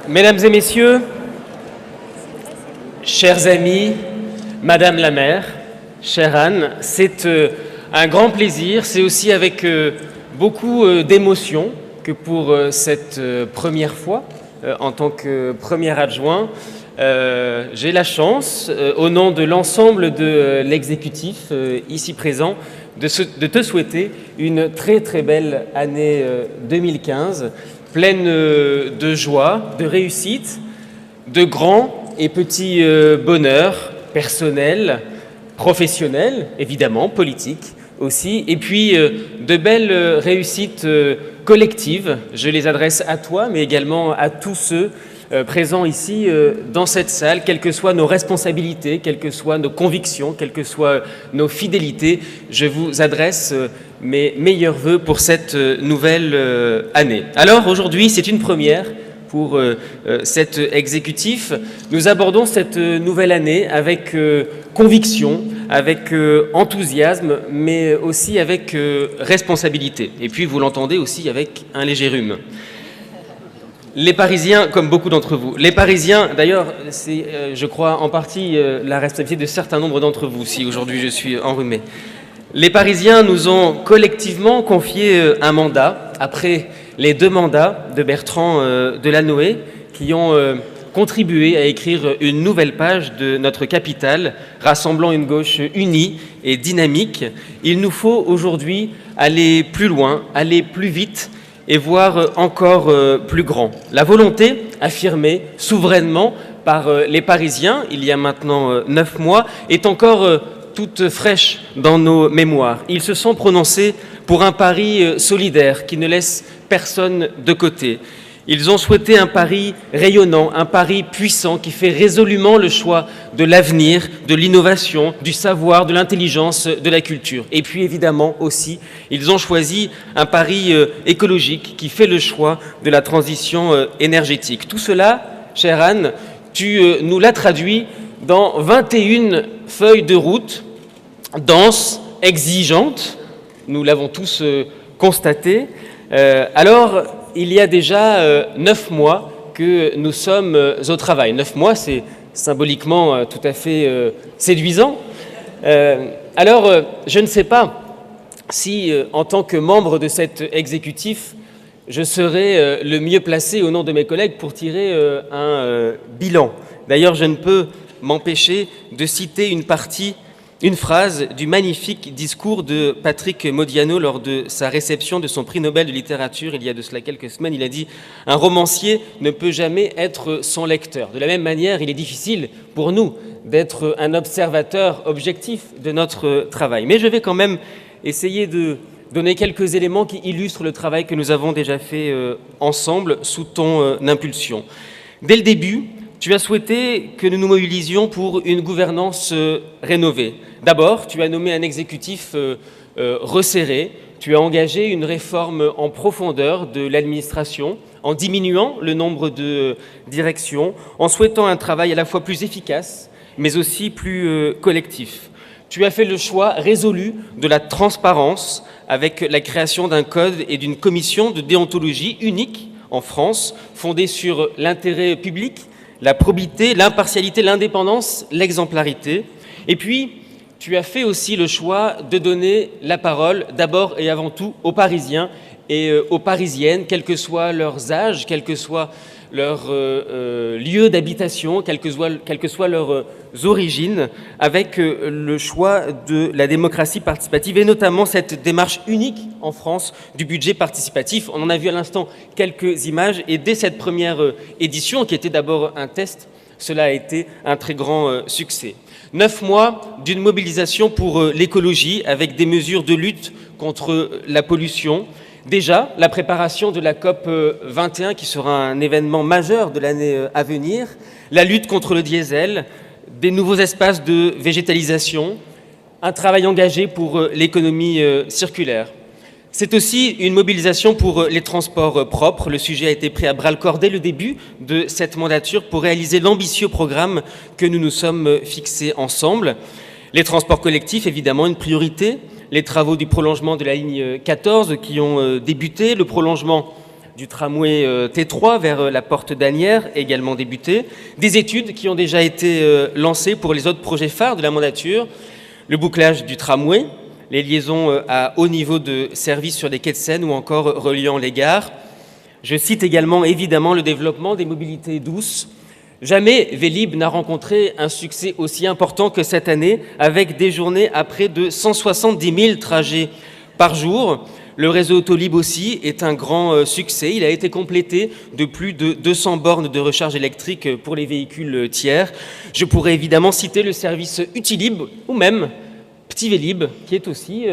Mesdames et messieurs, chers amis, Madame la maire, chère Anne, c'est un grand plaisir, c'est aussi avec beaucoup d'émotion que pour cette première fois, en tant que premier adjoint, j'ai la chance, au nom de l'ensemble de l'exécutif ici présent, de te souhaiter une très très belle année 2015, pleine de joie, de réussite, de grands et petits bonheurs personnels, professionnels, évidemment, politiques aussi, et puis de belles réussites collectives. Je les adresse à toi, mais également à tous ceux présents ici dans cette salle, quelles que soient nos responsabilités, quelles que soient nos convictions, quelles que soient nos fidélités. Je vous adresse mes meilleurs vœux pour cette nouvelle année. Alors aujourd'hui, c'est une première pour cet exécutif. Nous abordons cette nouvelle année avec conviction, avec enthousiasme, mais aussi avec responsabilité. Et puis, vous l'entendez aussi, avec un léger rhume. Les Parisiens, comme beaucoup d'entre vous, les Parisiens, d'ailleurs, c'est, je crois, en partie la responsabilité de certains nombres d'entre vous, si aujourd'hui je suis enrhumé. Les Parisiens nous ont collectivement confié un mandat, après les 2 mandats de Bertrand Delanoë, qui ont contribué à écrire une nouvelle page de notre capitale, rassemblant une gauche unie et dynamique. Il nous faut aujourd'hui aller plus loin, aller plus vite, et voir encore plus grand. La volonté affirmée souverainement par les Parisiens, il y a maintenant 9 mois, est encore toute fraîche dans nos mémoires. Ils se sont prononcés pour un Paris solidaire qui ne laisse personne de côté. Ils ont souhaité un Paris rayonnant, un Paris puissant qui fait résolument le choix de l'avenir, de l'innovation, du savoir, de l'intelligence, de la culture. Et puis évidemment aussi, ils ont choisi un Paris écologique qui fait le choix de la transition énergétique. Tout cela, chère Anne, tu nous l'as traduit dans 21 feuilles de route, denses, exigeantes, nous l'avons tous constaté. Alors, il y a déjà 9 mois que nous sommes au travail. 9 mois, c'est symboliquement tout à fait séduisant. Alors, je ne sais pas si, en tant que membre de cet exécutif, je serai le mieux placé au nom de mes collègues pour tirer un bilan. D'ailleurs, je ne peux m'empêcher de citer une phrase du magnifique discours de Patrick Modiano lors de sa réception de son prix Nobel de littérature il y a de cela quelques semaines. Il a dit « Un romancier ne peut jamais être son lecteur ». De la même manière, il est difficile pour nous d'être un observateur objectif de notre travail. Mais je vais quand même essayer de donner quelques éléments qui illustrent le travail que nous avons déjà fait ensemble sous ton impulsion. Dès le début, tu as souhaité que nous nous mobilisions pour une gouvernance rénovée. D'abord, tu as nommé un exécutif resserré, tu as engagé une réforme en profondeur de l'administration, en diminuant le nombre de directions, en souhaitant un travail à la fois plus efficace, mais aussi plus collectif. Tu as fait le choix résolu de la transparence avec la création d'un code et d'une commission de déontologie unique en France, fondée sur l'intérêt public, la probité, l'impartialité, l'indépendance, l'exemplarité. Et puis, tu as fait aussi le choix de donner la parole, d'abord et avant tout, aux Parisiens et aux Parisiennes, quels que soient leurs âges, quel que soit leur lieu d'habitation, quelles que soient leurs origines, avec le choix de la démocratie participative et notamment cette démarche unique en France du budget participatif. On en a vu à l'instant quelques images et dès cette première édition, qui était d'abord un test, cela a été un très grand succès. 9 mois d'une mobilisation pour l'écologie avec des mesures de lutte contre la pollution. Déjà, la préparation de la COP 21, qui sera un événement majeur de l'année à venir, la lutte contre le diesel, des nouveaux espaces de végétalisation, un travail engagé pour l'économie circulaire. C'est aussi une mobilisation pour les transports propres. Le sujet a été pris à bras-le-corps dès le début de cette mandature pour réaliser l'ambitieux programme que nous nous sommes fixés ensemble. Les transports collectifs, évidemment, une priorité. Les travaux du prolongement de la ligne 14 qui ont débuté, le prolongement du tramway T3 vers la porte d'Asnières, également débuté. Des études qui ont déjà été lancées pour les autres projets phares de la mandature. Le bouclage du tramway, les liaisons à haut niveau de service sur les quais de Seine ou encore reliant les gares. Je cite également évidemment le développement des mobilités douces. Jamais Vélib n'a rencontré un succès aussi important que cette année, avec des journées à près de 170 000 trajets par jour. Le réseau Autolib aussi est un grand succès. Il a été complété de plus de 200 bornes de recharge électrique pour les véhicules tiers. Je pourrais évidemment citer le service Utilib ou même Petit Vélib, qui est aussi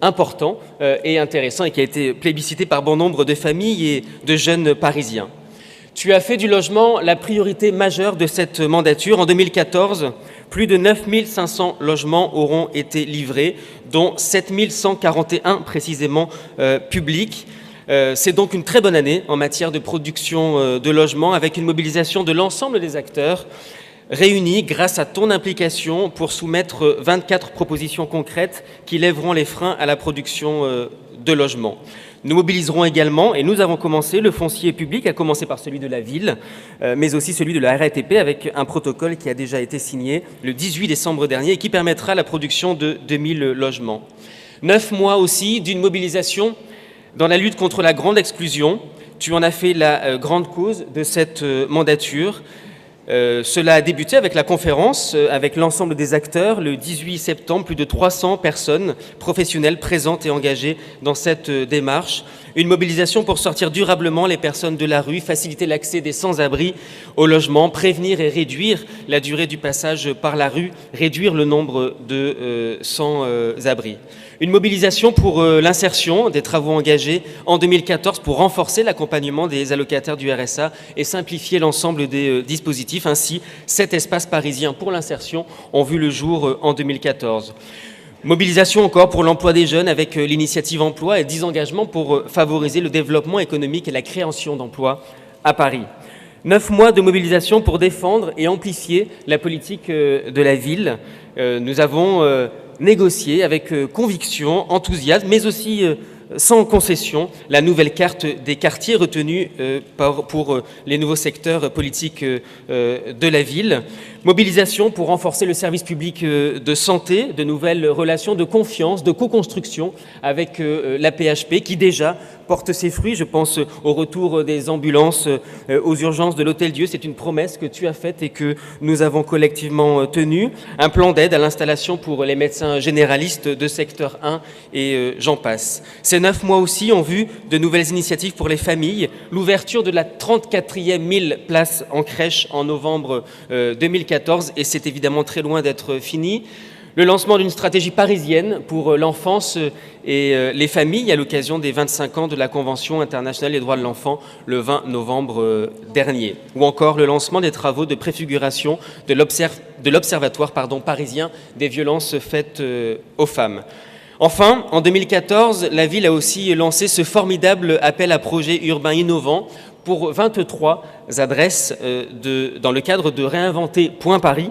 important et intéressant et qui a été plébiscité par bon nombre de familles et de jeunes Parisiens. Tu as fait du logement la priorité majeure de cette mandature. En 2014, plus de 9 500 logements auront été livrés, dont 7 141 précisément publics. C'est donc une très bonne année en matière de production de logements, avec une mobilisation de l'ensemble des acteurs réunis grâce à ton implication pour soumettre 24 propositions concrètes qui lèveront les freins à la production de logements. Nous mobiliserons également, et nous avons commencé, le foncier public, à commencer par celui de la ville, mais aussi celui de la RATP, avec un protocole qui a déjà été signé le 18 décembre dernier et qui permettra la production de 2000 logements. 9 mois aussi d'une mobilisation dans la lutte contre la grande exclusion. Tu en as fait la grande cause de cette mandature. Cela a débuté avec la conférence, avec l'ensemble des acteurs, le 18 septembre, plus de 300 personnes professionnelles présentes et engagées dans cette démarche. Une mobilisation pour sortir durablement les personnes de la rue, faciliter l'accès des sans-abri au logement, prévenir et réduire la durée du passage par la rue, réduire le nombre de sans-abri. Une mobilisation pour l'insertion des travaux engagés en 2014 pour renforcer l'accompagnement des allocataires du RSA et simplifier l'ensemble des dispositifs. Ainsi, 7 espaces parisiens pour l'insertion ont vu le jour en 2014. Mobilisation encore pour l'emploi des jeunes avec l'initiative emploi et 10 engagements pour favoriser le développement économique et la création d'emplois à Paris. 9 mois de mobilisation pour défendre et amplifier la politique de la ville. Nous avons négocié avec conviction, enthousiasme, mais aussi sans concession, la nouvelle carte des quartiers retenue pour les nouveaux secteurs politiques de la ville. Mobilisation pour renforcer le service public de santé, de nouvelles relations de confiance, de co-construction avec la PHP qui déjà porte ses fruits. Je pense au retour des ambulances aux urgences de l'Hôtel-Dieu. C'est une promesse que tu as faite et que nous avons collectivement tenue. Un plan d'aide à l'installation pour les médecins généralistes de secteur 1 et j'en passe. Ces 9 mois aussi ont vu de nouvelles initiatives pour les familles. L'ouverture de la 34e 1000 places en crèche en novembre 2014 et c'est évidemment très loin d'être fini. Le lancement d'une stratégie parisienne pour l'enfance et les familles à l'occasion des 25 ans de la Convention internationale des droits de l'enfant le 20 novembre dernier. Ou encore le lancement des travaux de préfiguration de l'Observatoire parisien des violences faites aux femmes. Enfin, en 2014, la ville a aussi lancé ce formidable appel à projets urbains innovants pour 23 adresses dans le cadre de Réinventer Point Paris.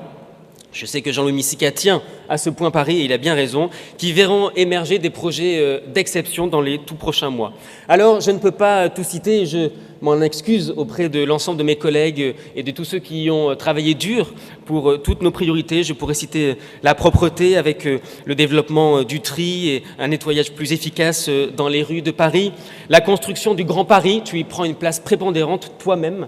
Je sais que Jean-Louis Missica tient à ce Point Paris, et il a bien raison, qui verront émerger des projets d'exception dans les tout prochains mois. Alors, je ne peux pas tout citer, je m'en excuse auprès de l'ensemble de mes collègues et de tous ceux qui ont travaillé dur pour toutes nos priorités. Je pourrais citer la propreté avec le développement du tri et un nettoyage plus efficace dans les rues de Paris. La construction du Grand Paris, tu y prends une place prépondérante toi-même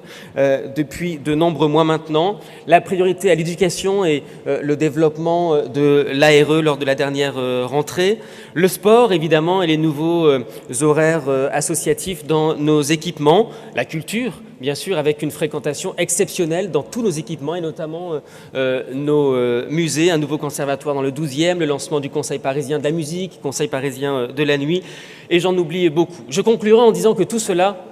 depuis de nombreux mois maintenant. La priorité à l'éducation et le développement de l'ARE lors de la dernière rentrée. Le sport, évidemment, et les nouveaux horaires associatifs dans nos équipements. La culture, bien sûr, avec une fréquentation exceptionnelle dans tous nos équipements et notamment nos musées, un nouveau conservatoire dans le 12e, le lancement du Conseil parisien de la musique, Conseil parisien de la nuit, et j'en oublie beaucoup. Je conclurai en disant que tout cela,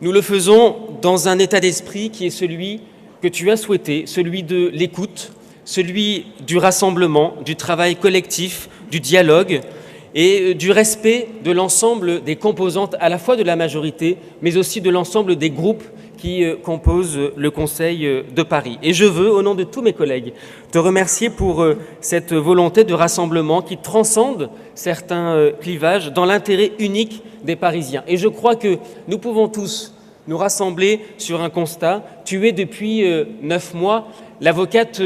nous le faisons dans un état d'esprit qui est celui que tu as souhaité, celui de l'écoute, celui du rassemblement, du travail collectif, du dialogue et du respect de l'ensemble des composantes à la fois de la majorité, mais aussi de l'ensemble des groupes qui composent le Conseil de Paris. Et je veux, au nom de tous mes collègues, te remercier pour cette volonté de rassemblement qui transcende certains clivages dans l'intérêt unique des Parisiens. Et je crois que nous pouvons tous nous rassembler sur un constat. Tu es depuis 9 mois l'avocate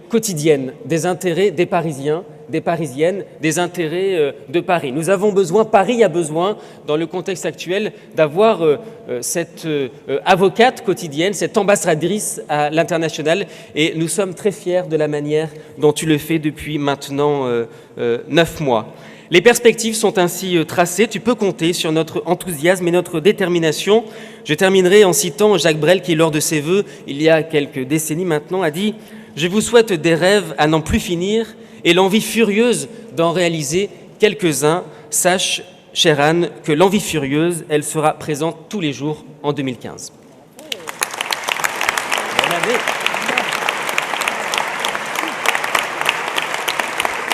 quotidienne des intérêts des Parisiens, des Parisiennes, des intérêts de Paris. Nous avons besoin, Paris a besoin, dans le contexte actuel, d'avoir cette avocate quotidienne, cette ambassadrice à l'international, et nous sommes très fiers de la manière dont tu le fais depuis maintenant 9 mois. Les perspectives sont ainsi tracées, tu peux compter sur notre enthousiasme et notre détermination. Je terminerai en citant Jacques Brel qui, lors de ses vœux, il y a quelques décennies maintenant, a dit « Je vous souhaite des rêves à n'en plus finir et l'envie furieuse d'en réaliser quelques-uns. Sache, chère Anne, que l'envie furieuse, elle sera présente tous les jours en 2015. »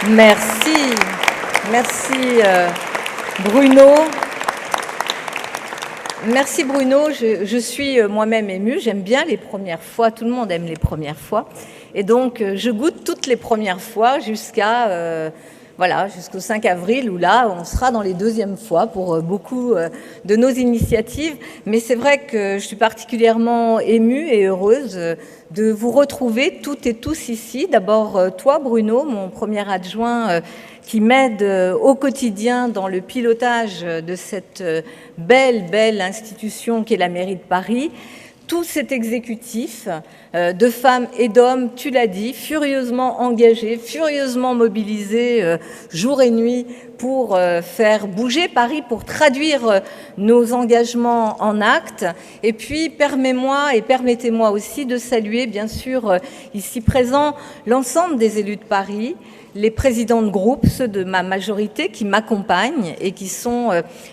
Merci. Merci Bruno. Merci Bruno, je suis moi-même émue, j'aime bien les premières fois, tout le monde aime les premières fois. Et donc je goûte toutes les premières fois jusqu'à jusqu'au 5 avril où là on sera dans les deuxièmes fois pour beaucoup de nos initiatives. Mais c'est vrai que je suis particulièrement émue et heureuse de vous retrouver toutes et tous ici. D'abord toi Bruno, mon premier adjoint qui m'aide au quotidien dans le pilotage de cette belle institution qu'est la mairie de Paris. Tout cet exécutif de femmes et d'hommes, tu l'as dit, furieusement engagés, furieusement mobilisés jour et nuit pour faire bouger Paris, pour traduire nos engagements en actes. Et puis, permettez-moi aussi de saluer, bien sûr, ici présent, l'ensemble des élus de Paris, les présidents de groupe, ceux de ma majorité qui m'accompagnent et qui sont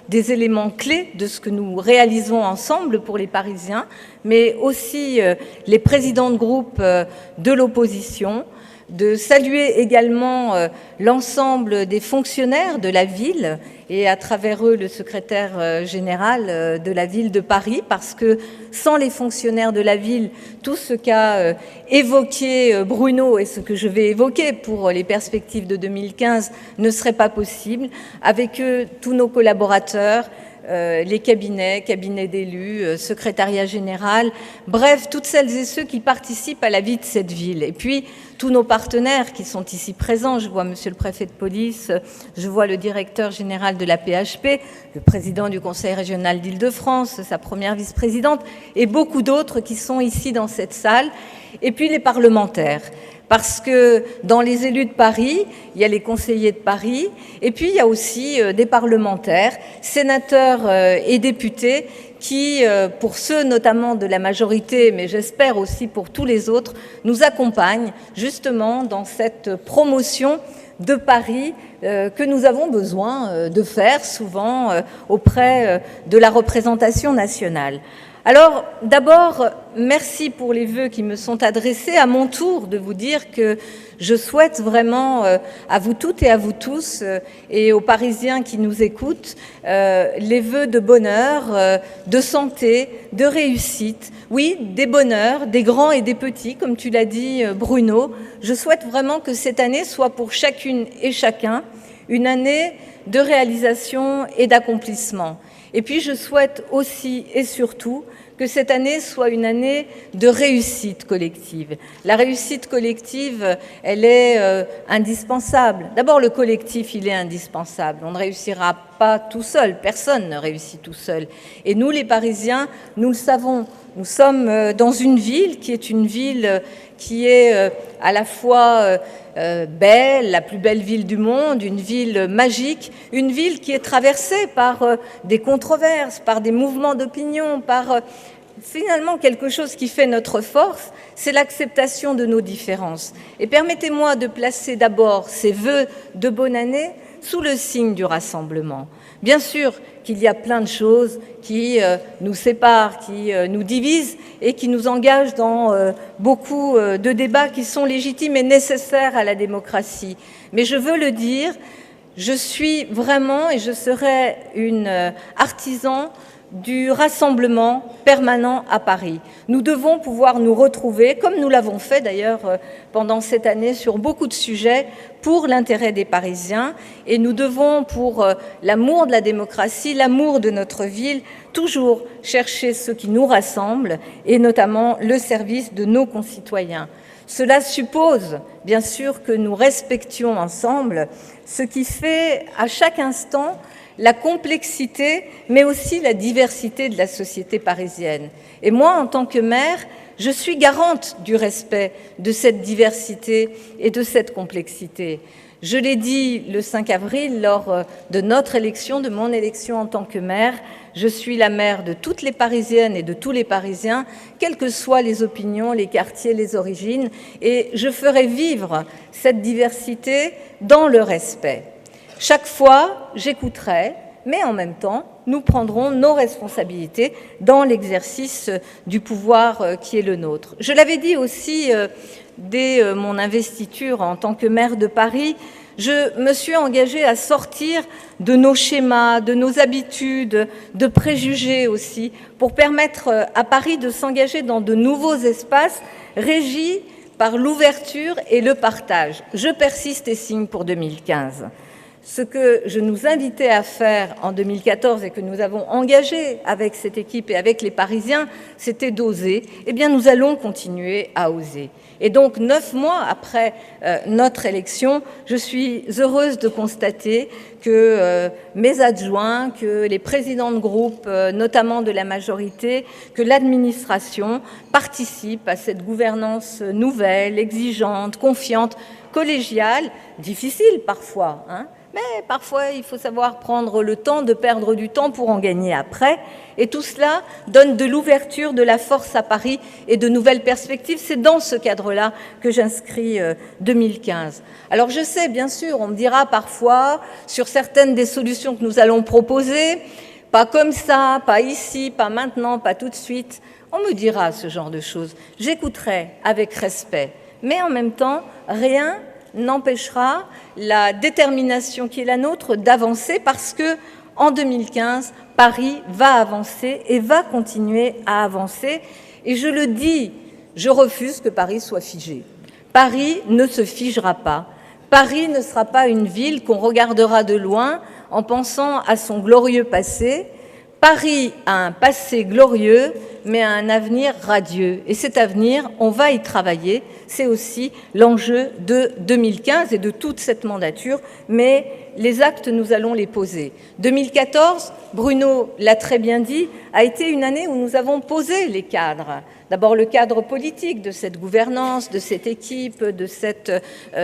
des éléments clés de ce que nous réalisons ensemble pour les Parisiens, mais aussi les présidents de groupe de l'opposition, de saluer également l'ensemble des fonctionnaires de la ville et à travers eux le secrétaire général de la ville de Paris, parce que sans les fonctionnaires de la ville, tout ce qu'a évoqué Bruno et ce que je vais évoquer pour les perspectives de 2015 ne serait pas possible. Avec eux, tous nos collaborateurs, les cabinets d'élus, secrétariat général, bref, toutes celles et ceux qui participent à la vie de cette ville. Et puis, tous nos partenaires qui sont ici présents, je vois monsieur le préfet de police, je vois le directeur général de la PHP, le président du conseil régional d'Île-de-France, sa première vice-présidente, et beaucoup d'autres qui sont ici dans cette salle, et puis les parlementaires. Parce que dans les élus de Paris, il y a les conseillers de Paris, et puis il y a aussi des parlementaires, sénateurs et députés qui, pour ceux notamment de la majorité, mais j'espère aussi pour tous les autres, nous accompagnent justement dans cette promotion de Paris que nous avons besoin de faire souvent auprès de la représentation nationale. Alors, d'abord, merci pour les vœux qui me sont adressés. À mon tour de vous dire que je souhaite vraiment à vous toutes et à vous tous et aux Parisiens qui nous écoutent les vœux de bonheur, de santé, de réussite. Oui, des bonheurs, des grands et des petits, comme tu l'as dit Bruno. Je souhaite vraiment que cette année soit pour chacune et chacun une année de réalisation et d'accomplissement. Et puis je souhaite aussi et surtout que cette année soit une année de réussite collective. La réussite collective, elle est indispensable. D'abord, le collectif, il est indispensable. On ne réussira pas tout seul. Personne ne réussit tout seul. Et nous, les Parisiens, nous le savons. Nous sommes dans une ville qui est une ville qui est à la fois belle, la plus belle ville du monde, une ville magique, une ville qui est traversée par des controverses, par des mouvements d'opinion, par finalement quelque chose qui fait notre force, c'est l'acceptation de nos différences. Et permettez-moi de placer d'abord ces vœux de bonne année sous le signe du rassemblement. Bien sûr qu'il y a plein de choses qui nous séparent, qui nous divisent et qui nous engagent dans beaucoup de débats qui sont légitimes et nécessaires à la démocratie. Mais je veux le dire, je suis vraiment et je serai une artisan du rassemblement permanent à Paris. Nous devons pouvoir nous retrouver, comme nous l'avons fait d'ailleurs pendant cette année sur beaucoup de sujets, pour l'intérêt des Parisiens. Et nous devons, pour l'amour de la démocratie, l'amour de notre ville, toujours chercher ce qui nous rassemble, et notamment le service de nos concitoyens. Cela suppose, bien sûr, que nous respections ensemble ce qui fait à chaque instant la complexité, mais aussi la diversité de la société parisienne. Et moi, en tant que maire, je suis garante du respect de cette diversité et de cette complexité. Je l'ai dit le 5 avril lors de notre élection, de mon élection en tant que maire, je suis la maire de toutes les Parisiennes et de tous les Parisiens, quelles que soient les opinions, les quartiers, les origines, et je ferai vivre cette diversité dans le respect. Chaque fois, j'écouterai, mais en même temps, nous prendrons nos responsabilités dans l'exercice du pouvoir qui est le nôtre. Je l'avais dit aussi dès mon investiture en tant que maire de Paris, je me suis engagée à sortir de nos schémas, de nos habitudes, de préjugés aussi, pour permettre à Paris de s'engager dans de nouveaux espaces régis par l'ouverture et le partage. Je persiste et signe pour 2015. Ce que je nous invitais à faire en 2014 et que nous avons engagé avec cette équipe et avec les Parisiens, c'était d'oser. Eh bien, nous allons continuer à oser. Et donc, 9 mois après notre élection, je suis heureuse de constater que mes adjoints, que les présidents de groupe, notamment de la majorité, que l'administration participent à cette gouvernance nouvelle, exigeante, confiante, collégiale, difficile parfois, hein. Mais parfois, il faut savoir prendre le temps de perdre du temps pour en gagner après. Et tout cela donne de l'ouverture, de la force à Paris et de nouvelles perspectives. C'est dans ce cadre-là que j'inscris 2015. Alors je sais, bien sûr, on me dira parfois, sur certaines des solutions que nous allons proposer, pas comme ça, pas ici, pas maintenant, pas tout de suite. On me dira ce genre de choses. J'écouterai avec respect. Mais en même temps, rien n'empêchera la détermination qui est la nôtre d'avancer parce que, en 2015, Paris va avancer et va continuer à avancer. Et je le dis, je refuse que Paris soit figé. Paris ne se figera pas. Paris ne sera pas une ville qu'on regardera de loin en pensant à son glorieux passé. Paris a un passé glorieux, mais a un avenir radieux. Et cet avenir, on va y travailler. C'est aussi l'enjeu de 2015 et de toute cette mandature. Mais les actes, nous allons les poser. 2014, Bruno l'a très bien dit, a été une année où nous avons posé les cadres. D'abord le cadre politique de cette gouvernance, de cette équipe, de cette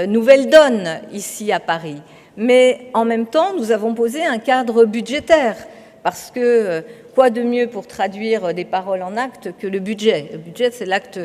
nouvelle donne ici à Paris. Mais en même temps, nous avons posé un cadre budgétaire. Parce que quoi de mieux pour traduire des paroles en actes que le budget ? Le budget, c'est l'acte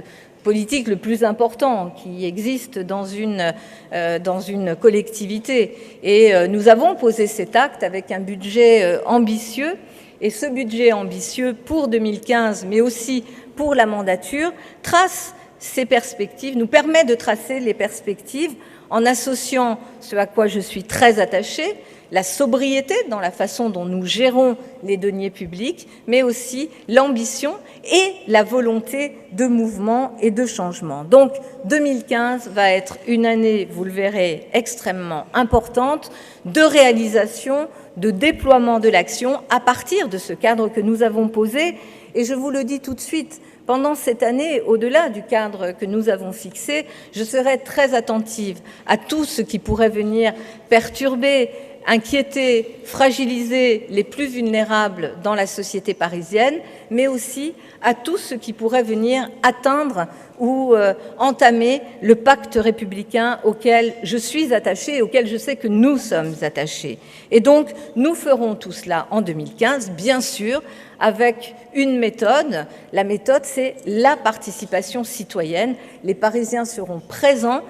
politique le plus important qui existe dans une collectivité. Et nous avons posé cet acte avec un budget ambitieux. Et ce budget ambitieux pour 2015, mais aussi pour la mandature, trace ces perspectives, nous permet de tracer les perspectives en associant ce à quoi je suis très attachée, la sobriété dans la façon dont nous gérons les deniers publics, mais aussi l'ambition et la volonté de mouvement et de changement. Donc 2015 va être une année, vous le verrez, extrêmement importante de réalisation, de déploiement de l'action à partir de ce cadre que nous avons posé. Et je vous le dis tout de suite, pendant cette année, au-delà du cadre que nous avons fixé, je serai très attentive à tout ce qui pourrait venir perturber, inquiéter, fragiliser les plus vulnérables dans la société parisienne, mais aussi à tout ce qui pourrait venir atteindre ou entamer le pacte républicain auquel je suis attachée et auquel je sais que nous sommes attachés. Et donc, nous ferons tout cela en 2015, bien sûr, avec une méthode. La méthode, c'est la participation citoyenne. Les Parisiens seront présents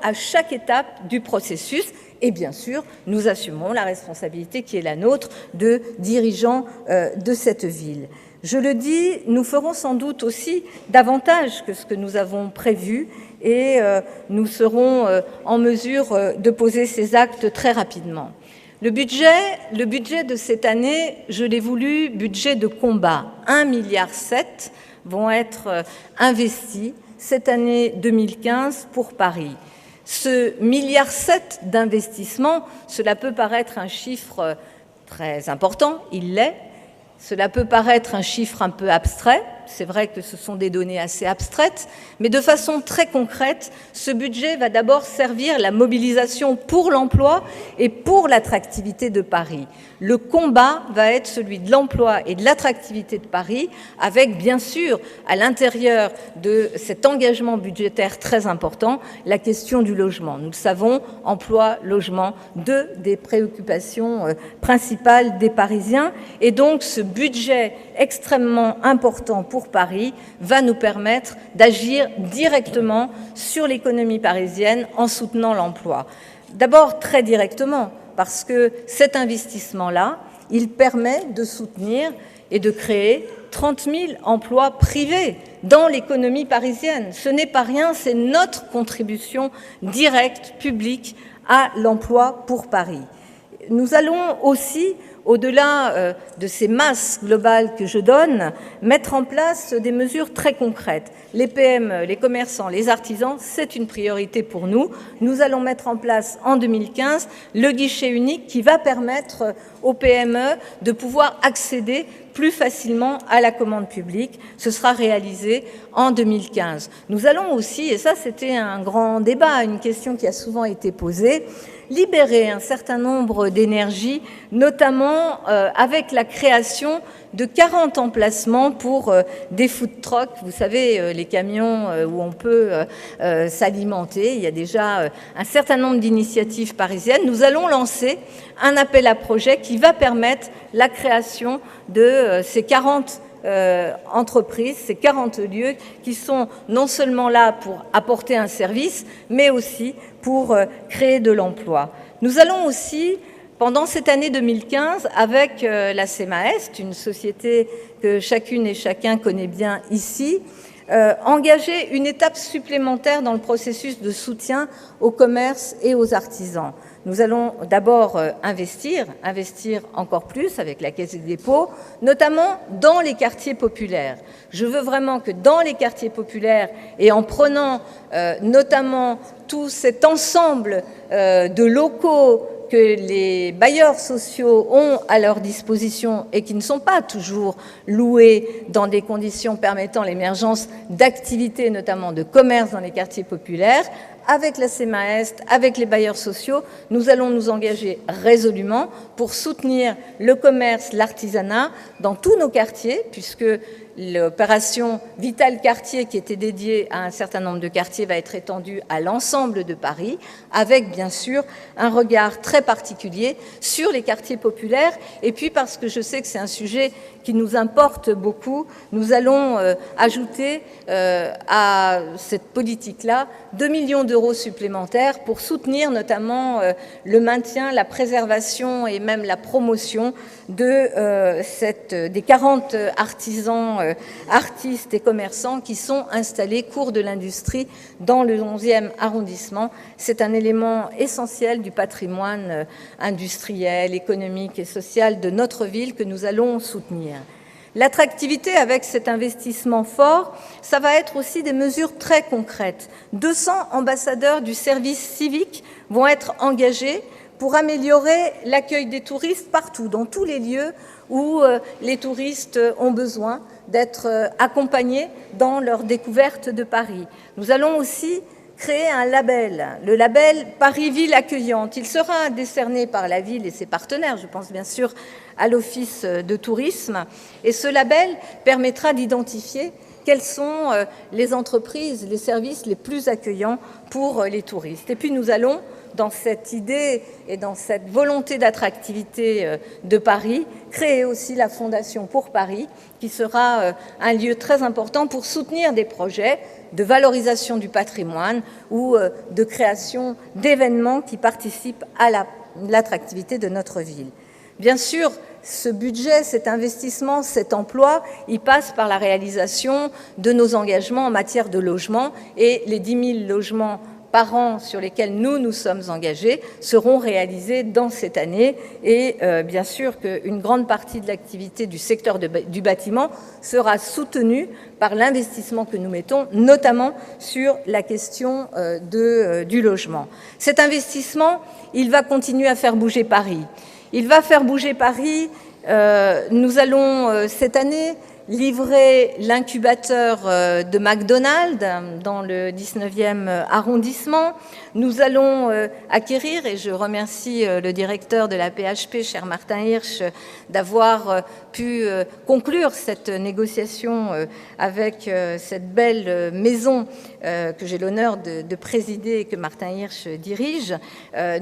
à chaque étape du processus. Et bien sûr, nous assumerons la responsabilité qui est la nôtre de dirigeants de cette ville. Je le dis, nous ferons sans doute aussi davantage que ce que nous avons prévu et nous serons en mesure de poser ces actes très rapidement. Le budget de cette année, je l'ai voulu budget de combat. 1,7 milliard vont être investis cette année 2015 pour Paris. Ce 1,7 milliard d'investissement, cela peut paraître un chiffre très important, il l'est. Cela peut paraître un chiffre un peu abstrait, c'est vrai que ce sont des données assez abstraites, mais de façon très concrète, ce budget va d'abord servir la mobilisation pour l'emploi et pour l'attractivité de Paris. Le combat va être celui de l'emploi et de l'attractivité de Paris, avec bien sûr, à l'intérieur de cet engagement budgétaire très important, la question du logement. Nous le savons, emploi, logement, deux des préoccupations principales des Parisiens, et donc ce budget extrêmement important pour Paris va nous permettre d'agir directement sur l'économie parisienne en soutenant l'emploi. D'abord très directement, parce que cet investissement-là, il permet de soutenir et de créer 30 000 emplois privés dans l'économie parisienne. Ce n'est pas rien, c'est notre contribution directe, publique, à l'emploi pour Paris. Nous allons aussi, au-delà de ces masses globales que je donne, mettre en place des mesures très concrètes. Les PME, les commerçants, les artisans, c'est une priorité pour nous. Nous allons mettre en place en 2015 le guichet unique qui va permettre aux PME de pouvoir accéder plus facilement à la commande publique. Ce sera réalisé en 2015. Nous allons aussi, et ça c'était un grand débat, une question qui a souvent été posée, libérer un certain nombre d'énergies, notamment avec la création de 40 emplacements pour des food trucks, vous savez, les camions où on peut s'alimenter. Il y a déjà un certain nombre d'initiatives parisiennes. Nous allons lancer un appel à projet qui va permettre la création de ces 40 entreprises, ces 40 lieux qui sont non seulement là pour apporter un service, mais aussi pour créer de l'emploi. Nous allons aussi, pendant cette année 2015, avec la CEMAEST, une société que chacune et chacun connaît bien ici, engager une étape supplémentaire dans le processus de soutien aux commerces et aux artisans. Nous allons d'abord investir encore plus avec la Caisse des dépôts, notamment dans les quartiers populaires. Je veux vraiment que dans les quartiers populaires, et en prenant notamment tout cet ensemble de locaux que les bailleurs sociaux ont à leur disposition et qui ne sont pas toujours loués dans des conditions permettant l'émergence d'activités, notamment de commerce dans les quartiers populaires, avec la CEMAEST, avec les bailleurs sociaux, nous allons nous engager résolument pour soutenir le commerce, l'artisanat dans tous nos quartiers, puisque l'opération Vital Quartier, qui était dédiée à un certain nombre de quartiers, va être étendue à l'ensemble de Paris, avec bien sûr un regard très particulier sur les quartiers populaires. Et puis parce que je sais que c'est un sujet qui nous importe beaucoup, nous allons ajouter à cette politique-là 2 millions d'euros supplémentaires pour soutenir notamment le maintien, la préservation et même la promotion de des 40 artisans, artistes et commerçants qui sont installés cours de l'industrie dans le 11e arrondissement. C'est un élément essentiel du patrimoine industriel, économique et social de notre ville que nous allons soutenir. L'attractivité avec cet investissement fort, ça va être aussi des mesures très concrètes. 200 ambassadeurs du service civique vont être engagés pour améliorer l'accueil des touristes partout, dans tous les lieux où les touristes ont besoin d'être accompagnés dans leur découverte de Paris. Nous allons aussi créer un label, le label Paris Ville Accueillante. Il sera décerné par la ville et ses partenaires, je pense bien sûr à l'Office de tourisme, et ce label permettra d'identifier quelles sont les entreprises, les services les plus accueillants pour les touristes. Et puis nous allons, dans cette idée et dans cette volonté d'attractivité de Paris, créer aussi la Fondation pour Paris, qui sera un lieu très important pour soutenir des projets de valorisation du patrimoine ou de création d'événements qui participent à l'attractivité de notre ville. Bien sûr, ce budget, cet investissement, cet emploi, il passe par la réalisation de nos engagements en matière de logement et les 10 000 logements par an sur lesquels nous sommes engagés seront réalisés dans cette année. Et bien sûr qu'une grande partie de l'activité du secteur du bâtiment sera soutenue par l'investissement que nous mettons, notamment sur la question du logement. Cet investissement, il va continuer à faire bouger Paris. Il va faire bouger Paris. Nous allons cette année livrer l'incubateur de McDonald's dans le 19e arrondissement. Nous allons acquérir, et je remercie le directeur de la PHP, cher Martin Hirsch, d'avoir pu conclure cette négociation avec cette belle maison que j'ai l'honneur de présider et que Martin Hirsch dirige.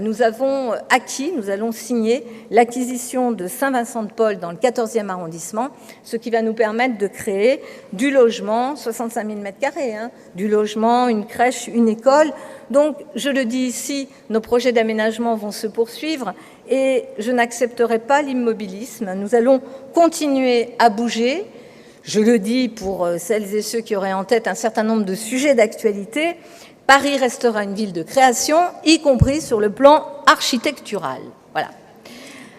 Nous avons acquis, nous allons signer l'acquisition de Saint-Vincent-de-Paul dans le 14e arrondissement, ce qui va nous permettre de créer du logement, 65 000 m², du logement, une crèche, une école. Donc, je le dis ici, nos projets d'aménagement vont se poursuivre et je n'accepterai pas l'immobilisme. Nous allons continuer à bouger. Je le dis pour celles et ceux qui auraient en tête un certain nombre de sujets d'actualité. Paris restera une ville de création, y compris sur le plan architectural. Voilà.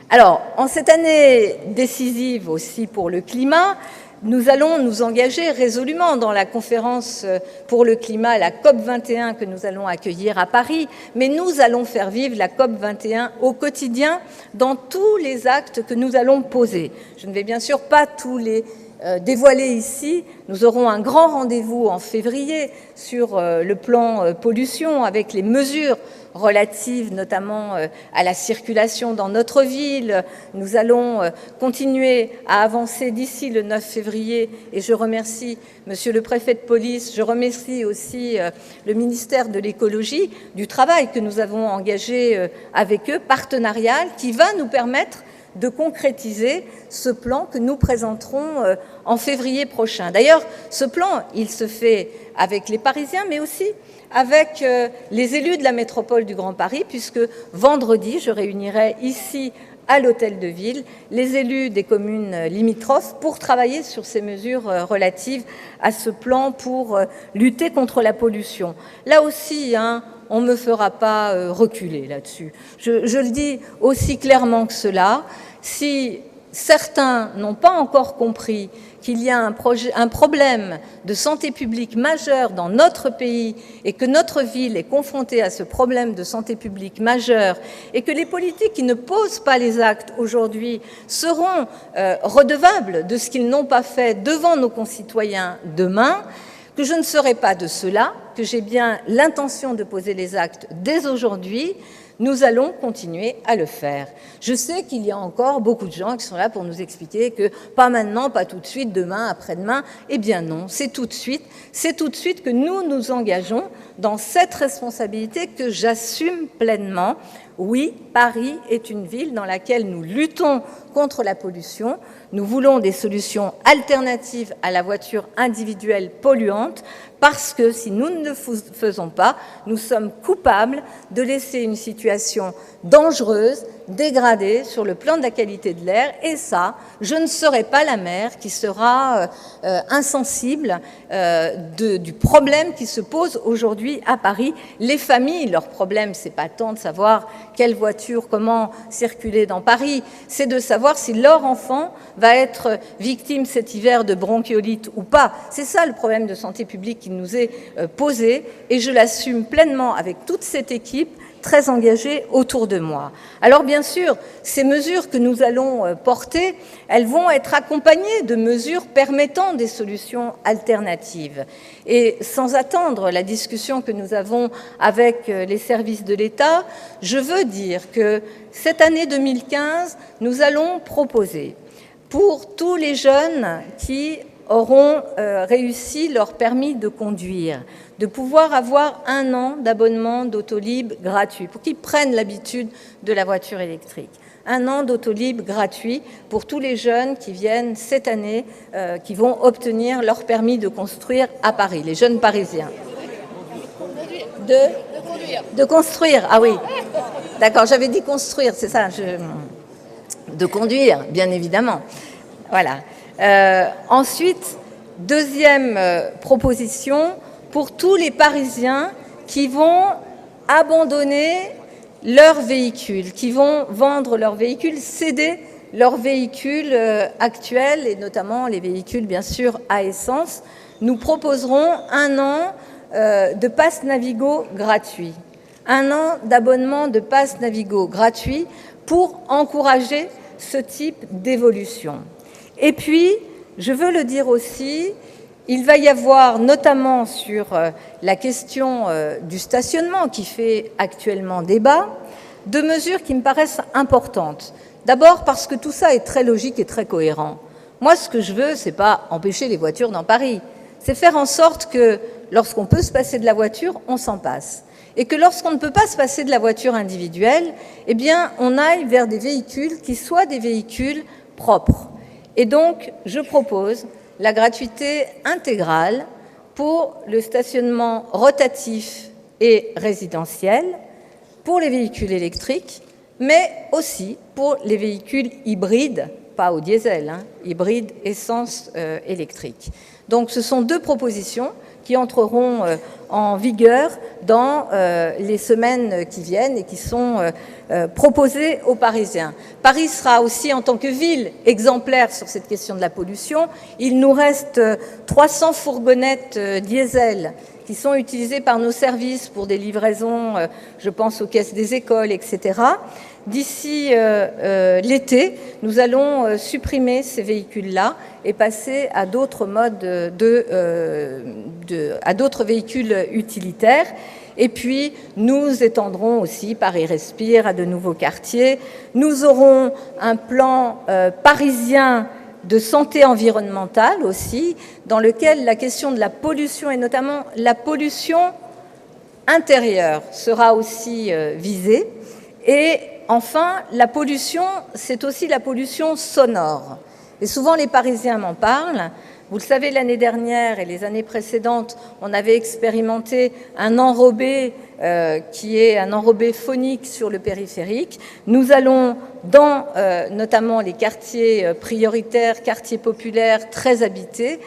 Alors, en cette année décisive aussi pour le climat, nous allons nous engager résolument dans la conférence pour le climat, la COP21 que nous allons accueillir à Paris, mais nous allons faire vivre la COP21 au quotidien dans tous les actes que nous allons poser. Je ne vais bien sûr pas tous les dévoiler ici. Nous aurons un grand rendez-vous en février sur le plan pollution avec les mesures relatives notamment à la circulation dans notre ville. Nous allons continuer à avancer d'ici le 9 février et je remercie Monsieur le préfet de police, je remercie aussi le ministère de l'écologie du travail que nous avons engagé avec eux, partenarial, qui va nous permettre de concrétiser ce plan que nous présenterons en février prochain. D'ailleurs, ce plan, il se fait avec les Parisiens, mais aussi avec les élus de la métropole du Grand Paris, puisque vendredi, je réunirai ici, à l'Hôtel de Ville, les élus des communes limitrophes pour travailler sur ces mesures relatives à ce plan pour lutter contre la pollution. Là aussi, on ne me fera pas reculer là-dessus. Je le dis aussi clairement que cela. Si certains n'ont pas encore compris qu'il y a un problème de santé publique majeur dans notre pays et que notre ville est confrontée à ce problème de santé publique majeur et que les politiques qui ne posent pas les actes aujourd'hui seront redevables de ce qu'ils n'ont pas fait devant nos concitoyens demain, que je ne serai pas de cela, que j'ai bien l'intention de poser les actes dès aujourd'hui, nous allons continuer à le faire. Je sais qu'il y a encore beaucoup de gens qui sont là pour nous expliquer que pas maintenant, pas tout de suite, demain, après-demain. Eh bien non, c'est tout de suite que nous nous engageons dans cette responsabilité que j'assume pleinement. Oui, Paris est une ville dans laquelle nous luttons contre la pollution. Nous voulons des solutions alternatives à la voiture individuelle polluante parce que si nous ne le faisons pas, nous sommes coupables de laisser une situation dangereuse, dégradée sur le plan de la qualité de l'air. Et ça, je ne serai pas la maire qui sera insensible du problème qui se pose aujourd'hui à Paris. Les familles, leur problème, c'est pas tant de savoir quelle voiture, comment circuler dans Paris, c'est de savoir si leur enfant va être victime cet hiver de bronchiolite ou pas. C'est ça le problème de santé publique qui nous est posé et je l'assume pleinement avec toute cette équipe très engagée autour de moi. Alors bien sûr, ces mesures que nous allons porter, elles vont être accompagnées de mesures permettant des solutions alternatives. Et sans attendre la discussion que nous avons avec les services de l'État, je veux dire que cette année 2015, nous allons proposer pour tous les jeunes qui auront réussi leur permis de conduire, de pouvoir avoir 1 an d'abonnement d'Autolib gratuit, pour qu'ils prennent l'habitude de la voiture électrique. 1 an d'Autolib gratuit pour tous les jeunes qui viennent cette année, qui vont obtenir leur permis de construire à Paris, les jeunes parisiens. De construire, ah oui. D'accord, j'avais dit construire, c'est ça. De conduire, bien évidemment. Voilà. Ensuite, deuxième proposition, pour tous les Parisiens qui vont abandonner leurs véhicules, qui vont vendre leurs véhicules, céder leurs véhicules actuels, et notamment les véhicules, bien sûr, à essence. Nous proposerons 1 an de pass Navigo gratuit, 1 an d'abonnement de pass Navigo gratuit pour encourager ce type d'évolution. Et puis, je veux le dire aussi, il va y avoir, notamment sur la question du stationnement qui fait actuellement débat, 2 mesures qui me paraissent importantes. D'abord parce que tout ça est très logique et très cohérent. Moi, ce que je veux, c'est pas empêcher les voitures dans Paris, c'est faire en sorte que lorsqu'on peut se passer de la voiture, on s'en passe. Et que lorsqu'on ne peut pas se passer de la voiture individuelle, eh bien, on aille vers des véhicules qui soient des véhicules propres. Et donc, je propose la gratuité intégrale pour le stationnement rotatif et résidentiel, pour les véhicules électriques, mais aussi pour les véhicules hybrides, pas au diesel, hybrides essence-électrique. Donc ce sont 2 propositions qui entreront en vigueur dans les semaines qui viennent et qui sont proposées aux Parisiens. Paris sera aussi, en tant que ville, exemplaire sur cette question de la pollution. Il nous reste 300 fourgonnettes diesel qui sont utilisées par nos services pour des livraisons, je pense aux caisses des écoles, etc. D'ici l'été, nous allons supprimer ces véhicules-là et passer à d'autres modes à d'autres véhicules utilitaires. Et puis, nous étendrons aussi Paris Respire à de nouveaux quartiers. Nous aurons un plan parisien de santé environnementale aussi, dans lequel la question de la pollution, et notamment la pollution intérieure, sera aussi visée. Et enfin, la pollution, c'est aussi la pollution sonore. Et souvent, les Parisiens m'en parlent. Vous le savez, l'année dernière et les années précédentes, on avait expérimenté un enrobé qui est un enrobé phonique sur le périphérique. Nous allons, dans notamment les quartiers prioritaires, quartiers populaires très habités,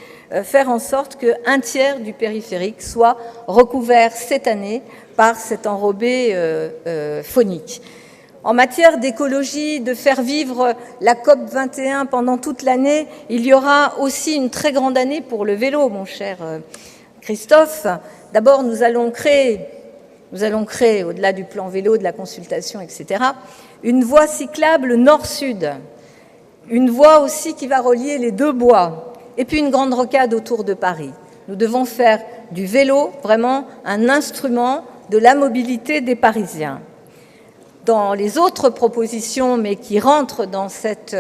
faire en sorte qu'un tiers du périphérique soit recouvert cette année par cet enrobé phonique. En matière d'écologie, de faire vivre la COP 21 pendant toute l'année, il y aura aussi une très grande année pour le vélo, mon cher Christophe. D'abord, nous allons créer, au-delà du plan vélo, de la consultation, etc., une voie cyclable nord-sud, une voie aussi qui va relier les 2 bois, et puis une grande rocade autour de Paris. Nous devons faire du vélo vraiment un instrument de la mobilité des Parisiens. Dans les autres propositions, mais qui rentrent dans cet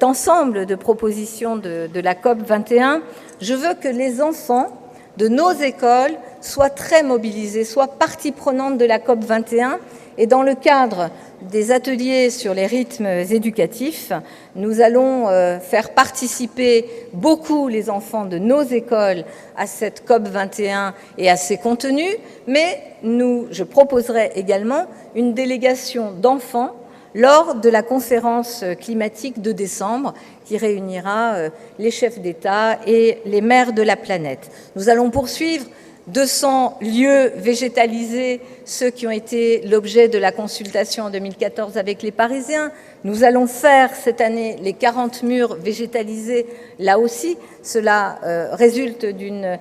ensemble de propositions de la COP 21, je veux que les enfants de nos écoles soient très mobilisés, soient partie prenante de la COP 21. Et dans le cadre des ateliers sur les rythmes éducatifs, nous allons faire participer beaucoup les enfants de nos écoles à cette COP 21 et à ses contenus, mais je proposerai également une délégation d'enfants lors de la conférence climatique de décembre qui réunira les chefs d'État et les maires de la planète. Nous allons poursuivre 200 lieux végétalisés, ceux qui ont été l'objet de la consultation en 2014 avec les Parisiens. Nous allons faire cette année les 40 murs végétalisés. Là aussi, cela résulte d'une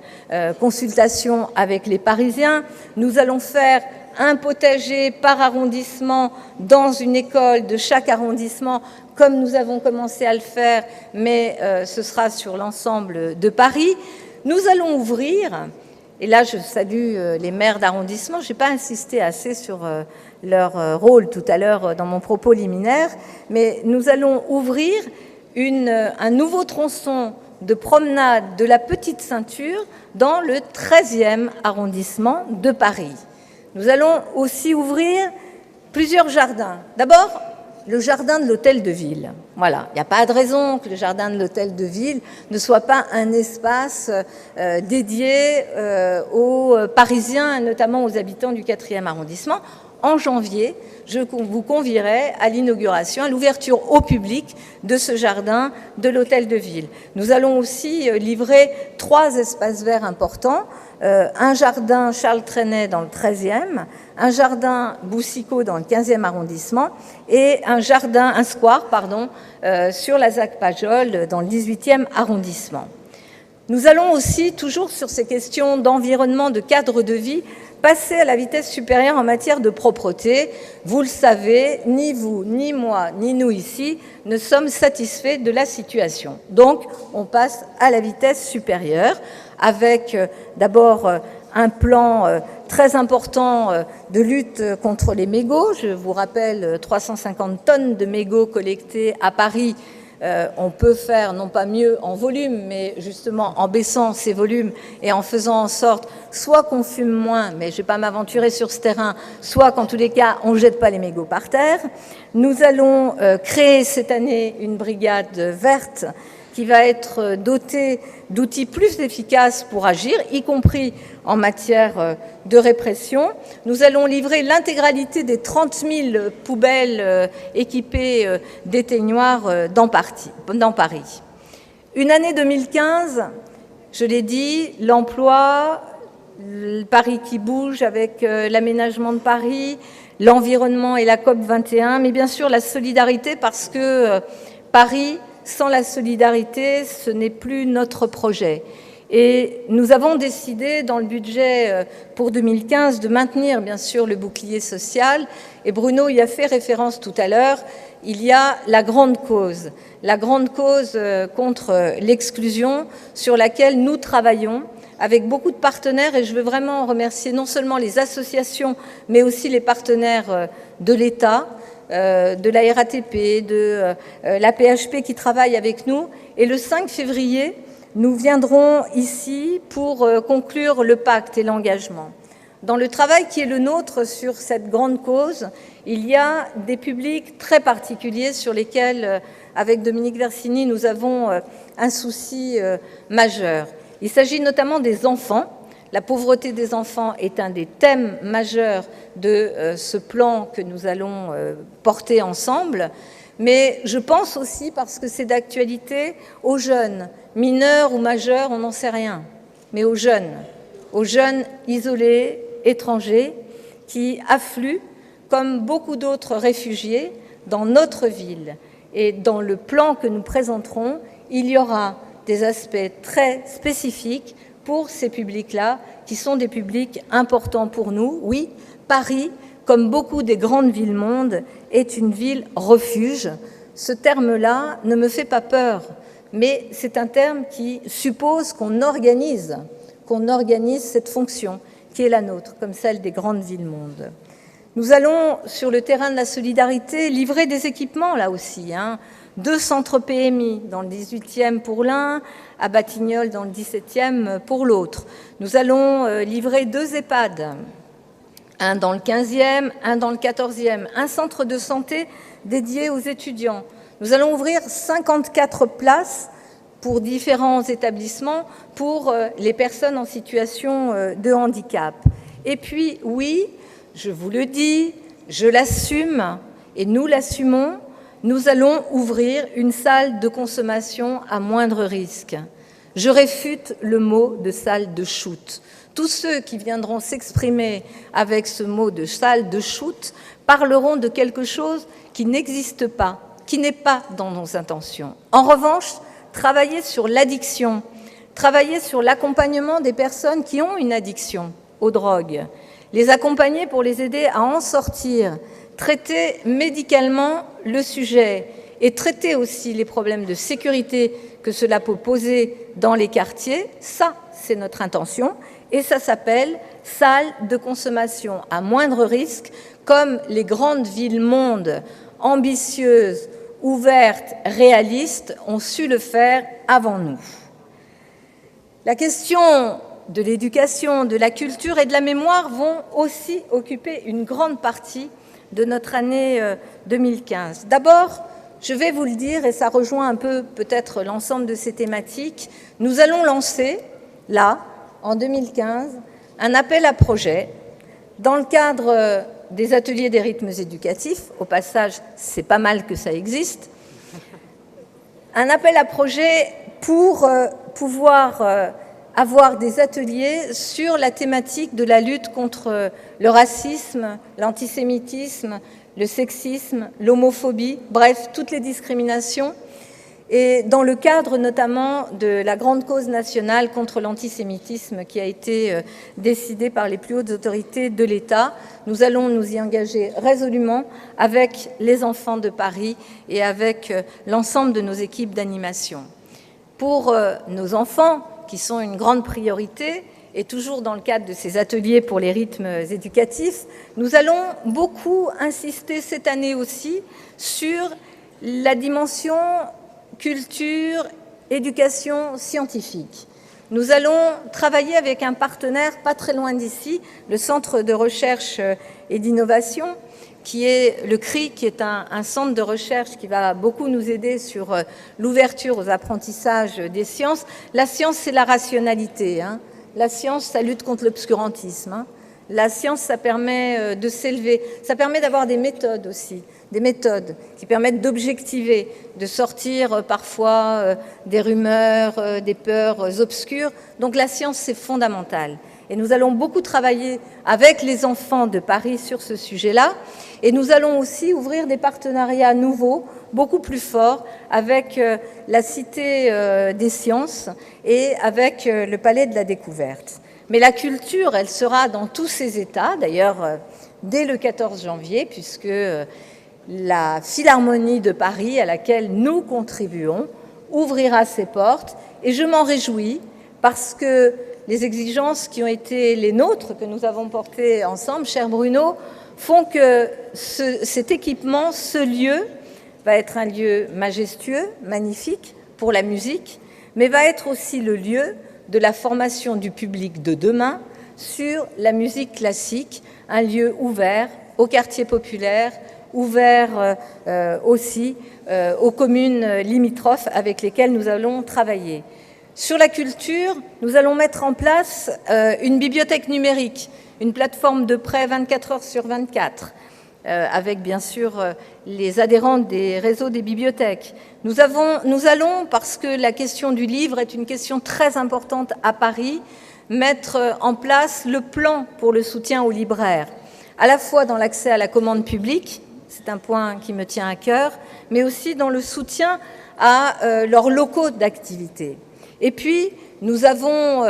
consultation avec les Parisiens. Nous allons faire un potager par arrondissement dans une école de chaque arrondissement, comme nous avons commencé à le faire, mais ce sera sur l'ensemble de Paris. Nous allons ouvrir, et là je salue les maires d'arrondissement, je n'ai pas insisté assez sur leur rôle tout à l'heure dans mon propos liminaire, mais nous allons ouvrir un nouveau tronçon de promenade de la Petite Ceinture dans le 13e arrondissement de Paris. Nous allons aussi ouvrir plusieurs jardins. D'abord, le jardin de l'hôtel de ville. Voilà, il n'y a pas de raison que le jardin de l'hôtel de ville ne soit pas un espace dédié aux Parisiens, et notamment aux habitants du 4e arrondissement. en janvier, je vous convierai à l'inauguration, à l'ouverture au public de ce jardin de l'Hôtel de Ville. Nous allons aussi livrer 3 espaces verts importants, un jardin Charles Trenet dans le 13e, un jardin Boussicot dans le 15e arrondissement et un square sur la ZAC Pajol dans le 18e arrondissement. Nous allons aussi, toujours sur ces questions d'environnement, de cadre de vie, passer à la vitesse supérieure en matière de propreté. Vous le savez, ni vous, ni moi, ni nous ici ne sommes satisfaits de la situation. Donc, on passe à la vitesse supérieure avec d'abord un plan très important de lutte contre les mégots. Je vous rappelle 350 tonnes de mégots collectés à Paris. On peut faire non pas mieux en volume, mais justement en baissant ces volumes et en faisant en sorte soit qu'on fume moins, mais je ne vais pas m'aventurer sur ce terrain, soit qu'en tous les cas on ne jette pas les mégots par terre. Nous allons créer cette année une brigade verte qui va être dotée d'outils plus efficaces pour agir, y compris en matière de répression. Nous allons livrer l'intégralité des 30 000 poubelles équipées d'éteignoirs dans Paris. Une année 2015, je l'ai dit, l'emploi, Paris qui bouge avec l'aménagement de Paris, l'environnement et la COP21, mais bien sûr la solidarité parce que Paris, sans la solidarité, ce n'est plus notre projet. Et nous avons décidé, dans le budget pour 2015, de maintenir, bien sûr, le bouclier social. Et Bruno y a fait référence tout à l'heure. Il y a la grande cause contre l'exclusion, sur laquelle nous travaillons avec beaucoup de partenaires. Et je veux vraiment remercier non seulement les associations, mais aussi les partenaires de l'État, de la RATP, de la PHP qui travaillent avec nous. Et le 5 février, nous viendrons ici pour conclure le pacte et l'engagement. Dans le travail qui est le nôtre sur cette grande cause, il y a des publics très particuliers sur lesquels, avec Dominique Versini, nous avons un souci majeur. Il s'agit notamment des enfants. La pauvreté des enfants est un des thèmes majeurs de ce plan que nous allons porter ensemble. Mais je pense aussi, parce que c'est d'actualité, aux jeunes, mineurs ou majeurs, on n'en sait rien, mais aux jeunes isolés, étrangers, qui affluent, comme beaucoup d'autres réfugiés, dans notre ville. Et dans le plan que nous présenterons, il y aura des aspects très spécifiques pour ces publics-là, qui sont des publics importants pour nous. Oui, Paris, comme beaucoup des grandes villes-mondes, est une ville refuge. Ce terme-là ne me fait pas peur, mais c'est un terme qui suppose qu'on organise cette fonction qui est la nôtre, comme celle des grandes villes-mondes. Nous allons, sur le terrain de la solidarité, livrer des équipements, là aussi, 2 centres PMI, dans le 18e pour l'un, à Batignolles dans le 17e pour l'autre. Nous allons livrer 2 EHPAD, un dans le 15e, un dans le 14e, un centre de santé dédié aux étudiants. Nous allons ouvrir 54 places pour différents établissements pour les personnes en situation de handicap. Et puis, oui, je vous le dis, je l'assume et nous l'assumons, nous allons ouvrir une salle de consommation à moindre risque. Je réfute le mot de salle de shoot. Tous ceux qui viendront s'exprimer avec ce mot de salle de shoot parleront de quelque chose qui n'existe pas, qui n'est pas dans nos intentions. En revanche, travailler sur l'addiction, travailler sur l'accompagnement des personnes qui ont une addiction aux drogues, les accompagner pour les aider à en sortir, traiter médicalement le sujet et traiter aussi les problèmes de sécurité que cela peut poser dans les quartiers, ça, c'est notre intention. Et ça s'appelle salle de consommation à moindre risque, comme les grandes villes-mondes ambitieuses, ouvertes, réalistes ont su le faire avant nous. La question de l'éducation, de la culture et de la mémoire vont aussi occuper une grande partie de notre année 2015. D'abord, je vais vous le dire, et ça rejoint un peu peut-être l'ensemble de ces thématiques, nous allons lancer, là, en 2015, un appel à projet dans le cadre des ateliers des rythmes éducatifs. Au passage, c'est pas mal que ça existe. Un appel à projet pour pouvoir avoir des ateliers sur la thématique de la lutte contre le racisme, l'antisémitisme, le sexisme, l'homophobie, bref, toutes les discriminations, et dans le cadre notamment de la grande cause nationale contre l'antisémitisme qui a été décidée par les plus hautes autorités de l'État. Nous allons nous y engager résolument avec les enfants de Paris et avec l'ensemble de nos équipes d'animation. Pour nos enfants, qui sont une grande priorité, et toujours dans le cadre de ces ateliers pour les rythmes éducatifs, nous allons beaucoup insister cette année aussi sur la dimension culture, éducation scientifique. Nous allons travailler avec un partenaire pas très loin d'ici, le Centre de recherche et d'innovation, qui est le CRI, qui est un centre de recherche qui va beaucoup nous aider sur l'ouverture aux apprentissages des sciences. La science, c'est la rationalité. La science, ça lutte contre l'obscurantisme. La science, ça permet de s'élever. Ça permet d'avoir des méthodes aussi, des méthodes qui permettent d'objectiver, de sortir parfois des rumeurs, des peurs obscures. Donc la science, c'est fondamental. Et nous allons beaucoup travailler avec les enfants de Paris sur ce sujet-là. Et nous allons aussi ouvrir des partenariats nouveaux, beaucoup plus forts, avec la Cité des sciences et avec le Palais de la Découverte. Mais la culture, elle sera dans tous ses états, d'ailleurs dès le 14 janvier, puisque la Philharmonie de Paris, à laquelle nous contribuons, ouvrira ses portes. Et je m'en réjouis, parce que les exigences qui ont été les nôtres, que nous avons portées ensemble, cher Bruno, font que cet équipement, ce lieu, va être un lieu majestueux, magnifique pour la musique, mais va être aussi le lieu de la formation du public de demain sur la musique classique, un lieu ouvert aux quartiers populaires, ouvert aussi aux communes limitrophes avec lesquelles nous allons travailler. Sur la culture, nous allons mettre en place une bibliothèque numérique, une plateforme de prêt 24 heures sur 24, avec bien sûr les adhérents des réseaux des bibliothèques. Nous allons, parce que la question du livre est une question très importante à Paris, mettre en place le plan pour le soutien aux libraires, à la fois dans l'accès à la commande publique, c'est un point qui me tient à cœur, mais aussi dans le soutien à leurs locaux d'activité. Et puis, nous allons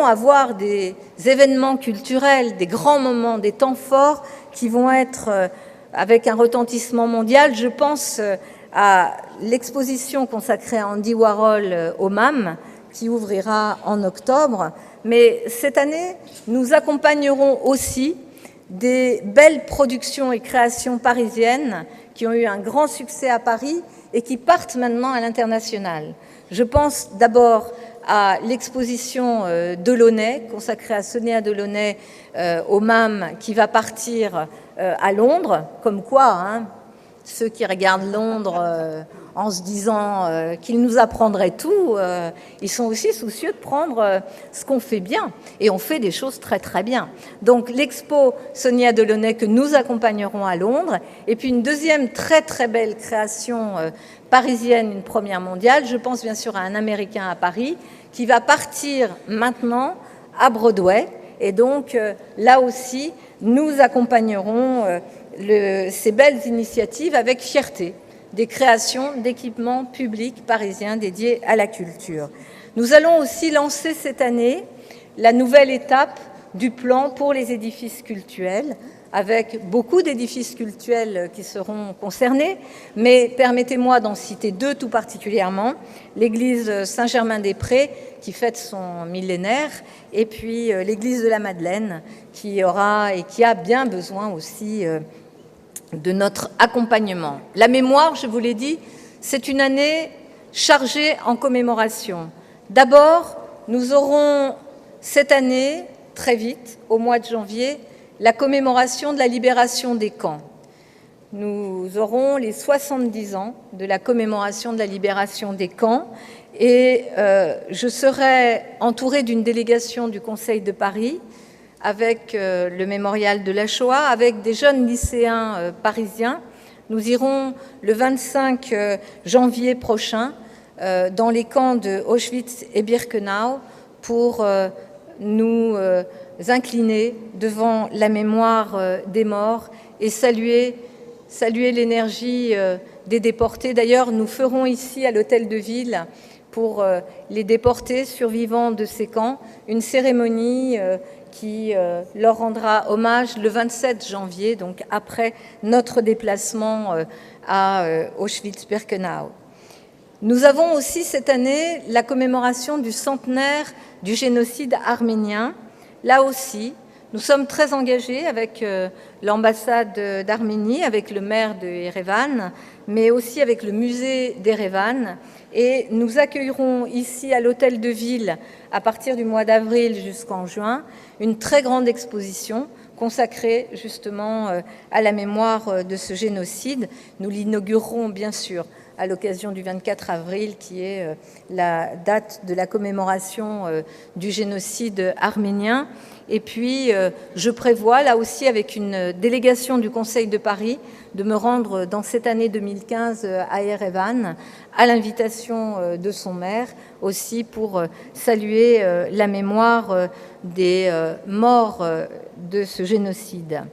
avoir des événements culturels, des grands moments, des temps forts qui vont être avec un retentissement mondial. Je pense à l'exposition consacrée à Andy Warhol au MAM, qui ouvrira en octobre. Mais cette année, nous accompagnerons aussi des belles productions et créations parisiennes qui ont eu un grand succès à Paris et qui partent maintenant à l'international. Je pense d'abord à l'exposition Delaunay, consacrée à Sonia Delaunay au MAM, qui va partir à Londres, comme quoi, ceux qui regardent Londres en se disant qu'ils nous apprendraient tout, ils sont aussi soucieux de prendre ce qu'on fait bien, et on fait des choses très très bien. Donc l'expo Sonia Delaunay que nous accompagnerons à Londres, et puis une deuxième très très belle création parisienne, une première mondiale, je pense bien sûr à un Américain à Paris, qui va partir maintenant à Broadway, et donc là aussi nous accompagnerons ces belles initiatives avec fierté, des créations d'équipements publics parisiens dédiés à la culture. Nous allons aussi lancer cette année la nouvelle étape du plan pour les édifices cultuels, avec beaucoup d'édifices cultuels qui seront concernés, mais permettez-moi d'en citer deux tout particulièrement, l'église Saint-Germain-des-Prés, qui fête son millénaire, et puis l'église de la Madeleine, qui aura et qui a bien besoin aussi de notre accompagnement. La mémoire, je vous l'ai dit, c'est une année chargée en commémoration. D'abord, nous aurons cette année, très vite, au mois de janvier, la commémoration de la libération des camps. Nous aurons les 70 ans de la commémoration de la libération des camps et je serai entourée d'une délégation du Conseil de Paris avec le mémorial de la Shoah, avec des jeunes lycéens parisiens. Nous irons le 25 janvier prochain dans les camps de Auschwitz et Birkenau pour nous incliner devant la mémoire des morts et saluer l'énergie des déportés. D'ailleurs, nous ferons ici à l'Hôtel de Ville, pour les déportés survivants de ces camps, une cérémonie qui leur rendra hommage le 27 janvier, donc après notre déplacement à Auschwitz-Birkenau. Nous avons aussi cette année la commémoration du centenaire du génocide arménien. Là aussi, nous sommes très engagés avec l'ambassade d'Arménie, avec le maire de Erevan, mais aussi avec le musée d'Erevan. Et nous accueillerons ici à l'Hôtel de Ville, à partir du mois d'avril jusqu'en juin, une très grande exposition consacrée justement à la mémoire de ce génocide. Nous l'inaugurerons bien sûr à l'occasion du 24 avril, qui est la date de la commémoration du génocide arménien. Et puis, je prévois, là aussi, avec une délégation du Conseil de Paris, de me rendre dans cette année 2015 à Erevan, à l'invitation de son maire, aussi pour saluer la mémoire des morts de ce génocide.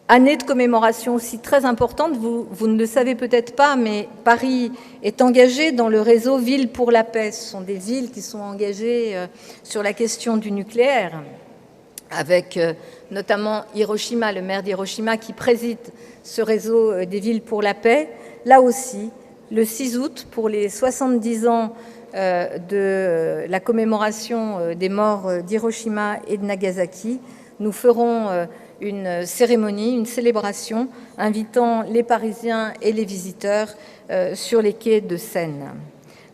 Année de commémoration aussi très importante, vous ne le savez peut-être pas, mais Paris est engagé dans le réseau Villes pour la paix. Ce sont des villes qui sont engagées sur la question du nucléaire, avec notamment Hiroshima, le maire d'Hiroshima qui préside ce réseau des villes pour la paix. Là aussi, le 6 août, pour les 70 ans de la commémoration des morts d'Hiroshima et de Nagasaki, nous ferons une cérémonie, une célébration, invitant les Parisiens et les visiteurs sur les quais de Seine.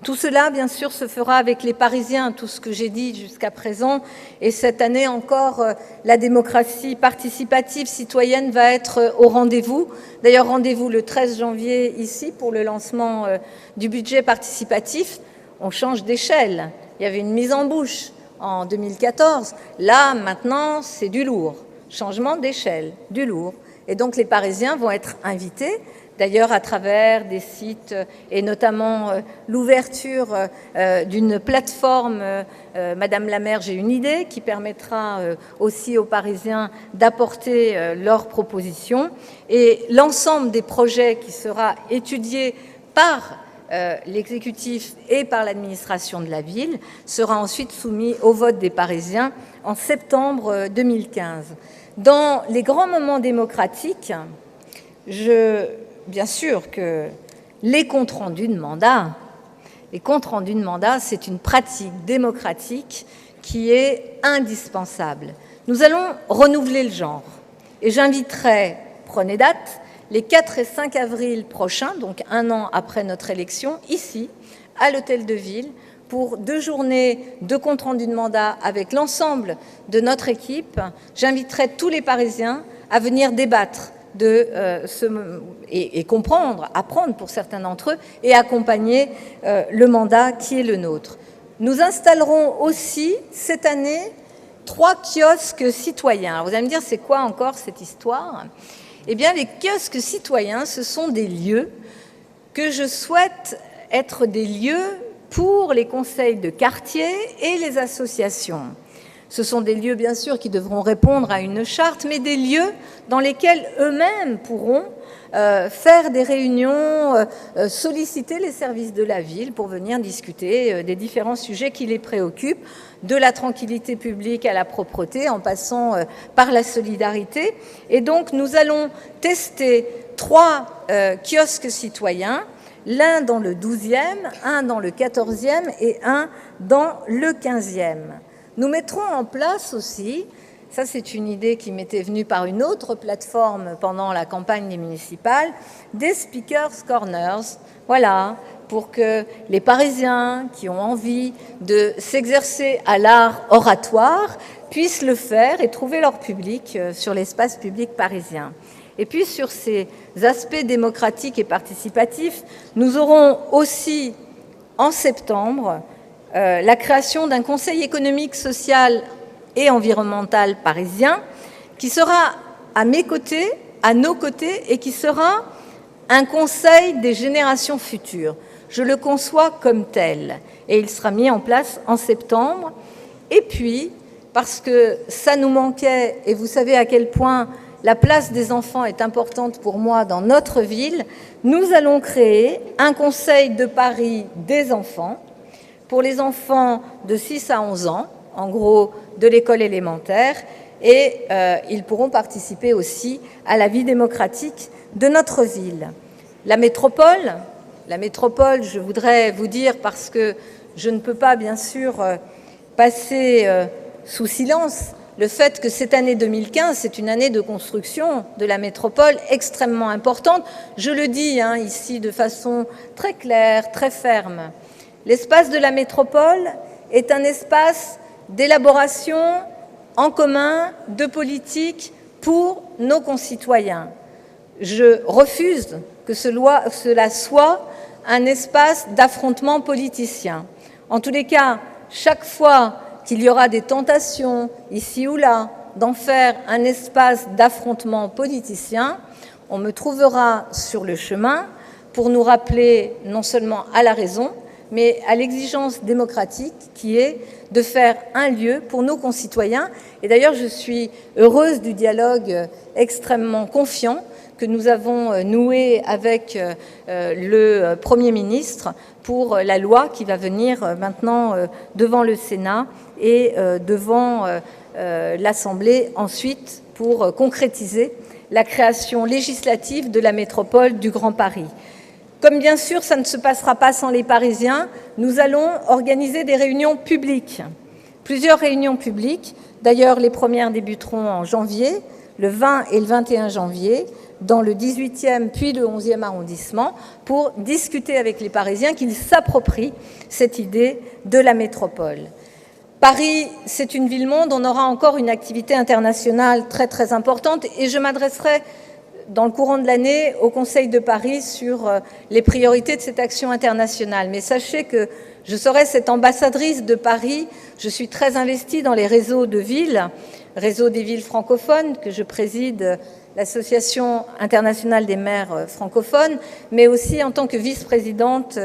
Tout cela, bien sûr, se fera avec les Parisiens, tout ce que j'ai dit jusqu'à présent. Et cette année encore, la démocratie participative citoyenne va être au rendez-vous. D'ailleurs, rendez-vous le 13 janvier ici pour le lancement du budget participatif. On change d'échelle. Il y avait une mise en bouche en 2014. Là, maintenant, c'est du lourd. Changement d'échelle, du lourd. Et donc, les Parisiens vont être invités, d'ailleurs à travers des sites et notamment l'ouverture d'une plateforme, Madame la maire, j'ai une idée, qui permettra aussi aux Parisiens d'apporter leurs propositions. Et l'ensemble des projets qui sera étudié par l'exécutif et par l'administration de la ville sera ensuite soumis au vote des Parisiens en septembre 2015. Dans les grands moments démocratiques, bien sûr que les comptes rendus de mandat, c'est une pratique démocratique qui est indispensable. Nous allons renouveler le genre et j'inviterai, prenez date, les 4 et 5 avril prochains, donc un an après notre élection, ici, à l'Hôtel de Ville, pour 2 journées de compte rendu de mandat avec l'ensemble de notre équipe. J'inviterai tous les Parisiens à venir débattre et comprendre, apprendre pour certains d'entre eux, et accompagner le mandat qui est le nôtre. Nous installerons aussi cette année 3 kiosques citoyens. Alors vous allez me dire, c'est quoi encore cette histoire ? Eh bien, les kiosques citoyens, ce sont des lieux que je souhaite être des lieux pour les conseils de quartier et les associations. Ce sont des lieux, bien sûr, qui devront répondre à une charte, mais des lieux dans lesquels eux-mêmes pourront faire des réunions, solliciter les services de la ville pour venir discuter des différents sujets qui les préoccupent, de la tranquillité publique à la propreté, en passant par la solidarité. Et donc, nous allons tester 3 kiosques citoyens, l'un dans le 12e, un dans le 14e et un dans le 15e. Nous mettrons en place aussi, ça c'est une idée qui m'était venue par une autre plateforme pendant la campagne des municipales, des speakers corners, voilà, pour que les Parisiens qui ont envie de s'exercer à l'art oratoire puissent le faire et trouver leur public sur l'espace public parisien. Et puis sur ces aspects démocratiques et participatifs, nous aurons aussi en septembre la création d'un conseil économique, social et environnemental parisien, qui sera à mes côtés, à nos côtés, et qui sera un conseil des générations futures. Je le conçois comme tel, et il sera mis en place en septembre. Et puis, parce que ça nous manquait, et vous savez à quel point la place des enfants est importante pour moi dans notre ville, nous allons créer un conseil de Paris des enfants, pour les enfants de 6 à 11 ans, en gros de l'école élémentaire, et ils pourront participer aussi à la vie démocratique de notre ville. La métropole, je voudrais vous dire, parce que je ne peux pas bien sûr passer sous silence le fait que cette année 2015, c'est une année de construction de la métropole extrêmement importante. Je le dis ici de façon très claire, très ferme. L'espace de la métropole est un espace d'élaboration en commun de politique pour nos concitoyens. Je refuse que cela soit un espace d'affrontement politicien. En tous les cas, chaque fois qu'il y aura des tentations, ici ou là, d'en faire un espace d'affrontement politicien, on me trouvera sur le chemin pour nous rappeler non seulement à la raison, mais à l'exigence démocratique qui est de faire un lieu pour nos concitoyens. Et d'ailleurs, je suis heureuse du dialogue extrêmement confiant que nous avons noué avec le Premier ministre pour la loi qui va venir maintenant devant le Sénat et devant l'Assemblée ensuite pour concrétiser la création législative de la métropole du Grand Paris. Comme bien sûr, ça ne se passera pas sans les Parisiens, nous allons organiser des réunions publiques, plusieurs réunions publiques. D'ailleurs, les premières débuteront en janvier, le 20 et le 21 janvier, dans le 18e puis le 11e arrondissement, pour discuter avec les Parisiens qu'ils s'approprient cette idée de la métropole. Paris, c'est une ville-monde, on aura encore une activité internationale très très importante et je m'adresserai dans le courant de l'année au Conseil de Paris sur les priorités de cette action internationale. Mais sachez que je serai cette ambassadrice de Paris. Je suis très investie dans les réseaux de villes, réseau des villes francophones que je préside, l'Association internationale des maires francophones, mais aussi en tant que vice-présidente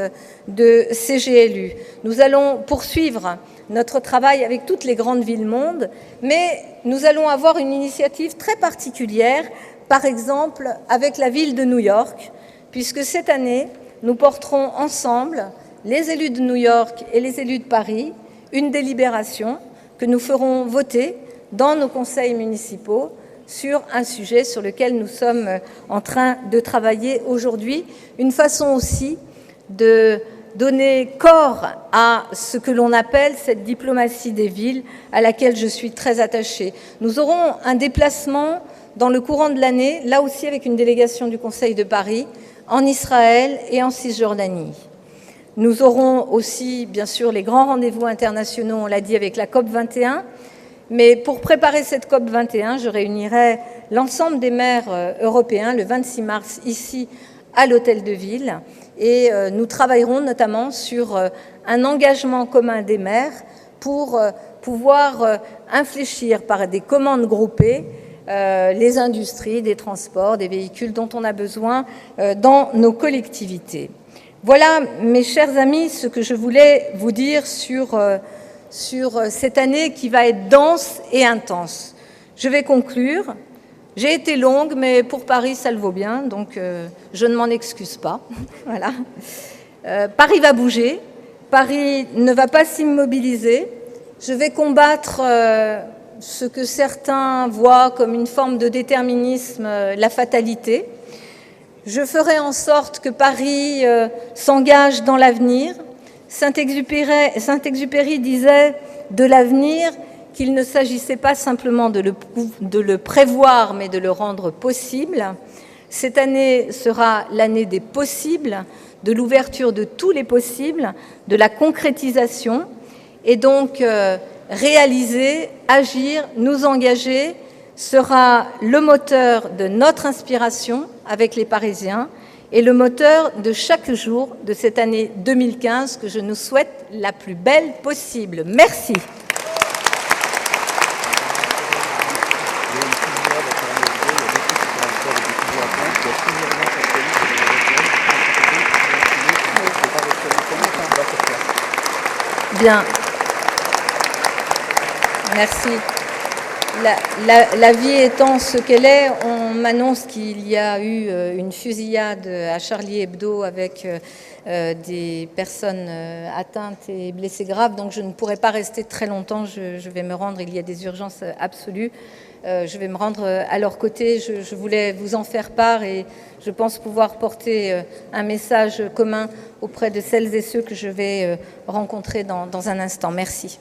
de CGLU. Nous allons poursuivre notre travail avec toutes les grandes villes monde, mais nous allons avoir une initiative très particulière, par exemple avec la ville de New York, puisque cette année, nous porterons ensemble, les élus de New York et les élus de Paris, une délibération que nous ferons voter dans nos conseils municipaux sur un sujet sur lequel nous sommes en train de travailler aujourd'hui, une façon aussi de donner corps à ce que l'on appelle cette diplomatie des villes à laquelle je suis très attachée. Nous aurons un déplacement dans le courant de l'année, là aussi avec une délégation du Conseil de Paris, en Israël et en Cisjordanie. Nous aurons aussi, bien sûr, les grands rendez-vous internationaux, on l'a dit, avec la COP21. Mais pour préparer cette COP21, je réunirai l'ensemble des maires européens le 26 mars ici à l'Hôtel de Ville et nous travaillerons notamment sur un engagement commun des maires pour pouvoir infléchir par des commandes groupées les industries, des transports, des véhicules dont on a besoin dans nos collectivités. Voilà, mes chers amis, ce que je voulais vous dire sur cette année qui va être dense et intense. Je vais conclure. J'ai été longue, mais pour Paris, ça le vaut bien, donc je ne m'en excuse pas. Voilà. Paris va bouger. Paris ne va pas s'immobiliser. Je vais combattre ce que certains voient comme une forme de déterminisme, la fatalité. Je ferai en sorte que Paris s'engage dans l'avenir. Saint-Exupéry disait de l'avenir qu'il ne s'agissait pas simplement de le prévoir, mais de le rendre possible. Cette année sera l'année des possibles, de l'ouverture de tous les possibles, de la concrétisation, et donc réaliser, agir, nous engager sera le moteur de notre inspiration avec les Parisiens et le moteur de chaque jour de cette année 2015 que je nous souhaite la plus belle possible. Merci. Bien. Merci. La vie étant ce qu'elle est, on m'annonce qu'il y a eu une fusillade à Charlie Hebdo avec des personnes atteintes et blessées graves, donc je ne pourrai pas rester très longtemps, je vais me rendre, il y a des urgences absolues, je vais me rendre à leur côté, je voulais vous en faire part et je pense pouvoir porter un message commun auprès de celles et ceux que je vais rencontrer dans un instant. Merci.